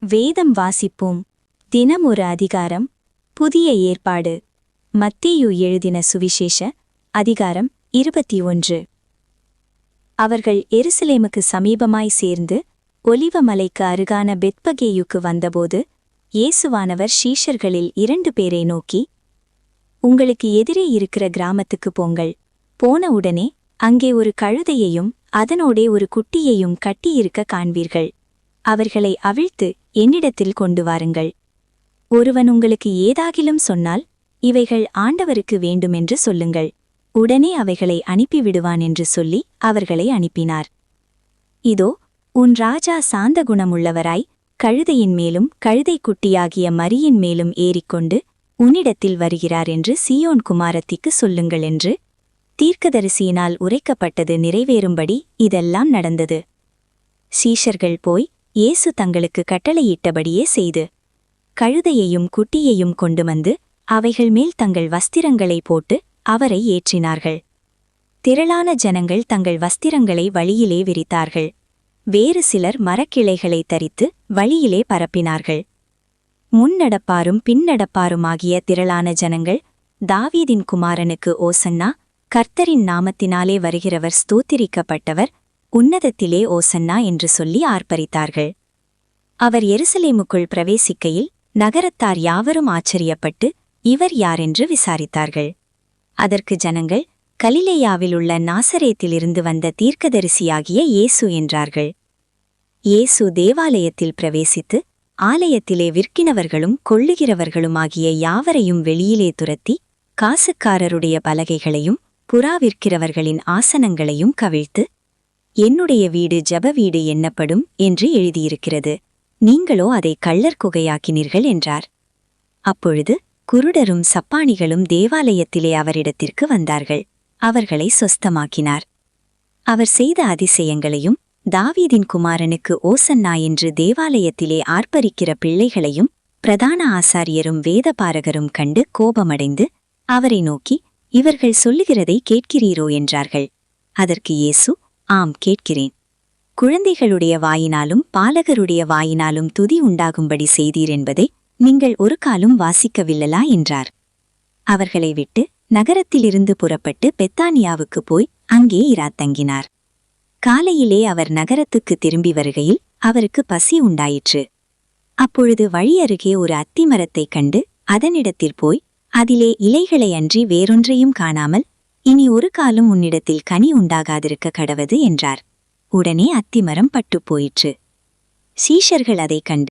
வேதம் வாசிப்போம். தினம் ஒரு அதிகாரம். புதிய ஏற்பாடு. மத்தேயு எழுதின சுவிசேஷ அதிகாரம் 21. அவர்கள் எருசலேமுக்கு சமீபமாய் சேர்ந்து ஒலிவ மலைக்கு அருகான பெத்பகேயுக்கு வந்தபோது இயேசுவானவர் சீஷர்களில் 2 பேரை நோக்கி, உங்களுக்கு எதிரே இருக்கிற கிராமத்துக்கு போங்கள். போன உடனே அங்கே ஒரு கழுதையையும் அதனோடே ஒரு குட்டியையும் கட்டியிருக்க காண்பீர்கள். அவர்களை அவிழ்த்து என்னிடத்தில் கொண்டு வாருங்கள். ஒருவன் உங்களுக்கு ஏதாகிலும் சொன்னால், இவைகள் ஆண்டவருக்கு வேண்டுமென்று சொல்லுங்கள். உடனே அவைகளை அனுப்பிவிடுவான் என்று சொல்லி அவர்களை அனுப்பினார். இதோ, உன் ராஜா சாந்த குணமுள்ளவராய் கழுதையின் மேலும் கழுதைக்குட்டியாகிய மரியின் மேலும் ஏறிக்கொண்டு உன்னிடத்தில் வருகிறார் என்று சீயோன் குமாரத்திக்கு சொல்லுங்கள் என்று தீர்க்கதரிசியினால் உரைக்கப்பட்டது நிறைவேறும்படி இதெல்லாம் நடந்தது. சீஷர்கள் போய் இயேசு தங்களுக்கு கட்டளையிட்டபடியே செய்து கழுதையையும் குட்டியையும் கொண்டு வந்து அவைகள் மேல் தங்கள் வஸ்திரங்களை போட்டு அவரை ஏற்றினார்கள். திரளான ஜனங்கள் தங்கள் வஸ்திரங்களை வழியிலே விரித்தார்கள். வேறு சிலர் மரக்கிளைகளை தரித்து வழியிலே பரப்பினார்கள். முன்னடப்பாரும் பின்னடப்பாருமாகிய திரளான ஜனங்கள், தாவீதின் குமாரனுக்கு ஓசன்னா, கர்த்தரின் நாமத்தினாலே வருகிறவர் ஸ்தோத்திரிக்கப்பட்டவர், உன்னதத்திலே ஓசன்னா என்று சொல்லி ஆர்ப்பரித்தார்கள். அவர் எருசலேமுக்குள் பிரவேசிக்கையில் நகரத்தார் யாவரும் ஆச்சரியப்பட்டு, இவர் யாரென்று விசாரித்தார்கள். அதற்கு ஜனங்கள், கலிலேயாவிலுள்ள நாசரேத்திலிருந்து வந்த தீர்க்கதரிசியாகிய இயேசு என்றார்கள். இயேசு தேவாலயத்தில் பிரவேசித்து ஆலயத்திலே விற்கினவர்களும் கொள்ளுகிறவர்களுமாகிய யாவரையும் வெளியிலே துரத்தி காசுக்காரருடைய பலகைகளையும் புறா விற்கிறவர்களின் ஆசனங்களையும் கவிழ்த்து, என்னுடைய வீடு ஜப வீடு எண்ணப்படும் என்று எழுதியிருக்கிறது, நீங்களோ அதை கள்ளர் குகையாக்கினீர்கள் என்றார். அப்பொழுது குருடரும் சப்பாணிகளும் தேவாலயத்திலே அவரிடத்திற்கு வந்தார்கள். அவர்களை சொஸ்தமாக்கினார். அவர் செய்த அதிசயங்களையும் தாவீதின் குமாரனுக்கு ஓசன்னா என்று தேவாலயத்திலே ஆர்ப்பரிக்கிற பிள்ளைகளையும் பிரதான ஆசாரியரும் வேதபாரகரும் கண்டு கோபமடைந்து அவரை நோக்கி, இவர்கள் சொல்லுகிறதை கேட்கிறீரோ என்றார்கள். அதற்கு இயேசு, ஆம், கேட்கிறேன். குழந்தைகளுடைய வாயினாலும் பாலகருடைய வாயினாலும் துதி உண்டாகும்படி செய்தீர் என்பதை நீங்கள் ஒரு காலும் வாசிக்கவில்லலா என்றார். அவர்களை விட்டு நகரத்திலிருந்து புறப்பட்டு பெத்தானியாவுக்கு போய் அங்கே இராத்தங்கினார். காலையிலே அவர் நகரத்துக்கு திரும்பி வருகையில் அவருக்கு பசி உண்டாயிற்று. அப்பொழுது வழியருகே ஒரு அத்திமரத்தைக் கண்டு அதனிடத்தில் போய் அதிலே இலைகளை அன்றி வேறொன்றையும் காணாமல், இனி ஒரு காலும் உன்னிடத்தில் கனி உண்டாகாதிருக்க கடவது என்றார். உடனே அத்திமரம் பட்டுப் போயிற்று. சீஷர்கள் அதைக் கண்டு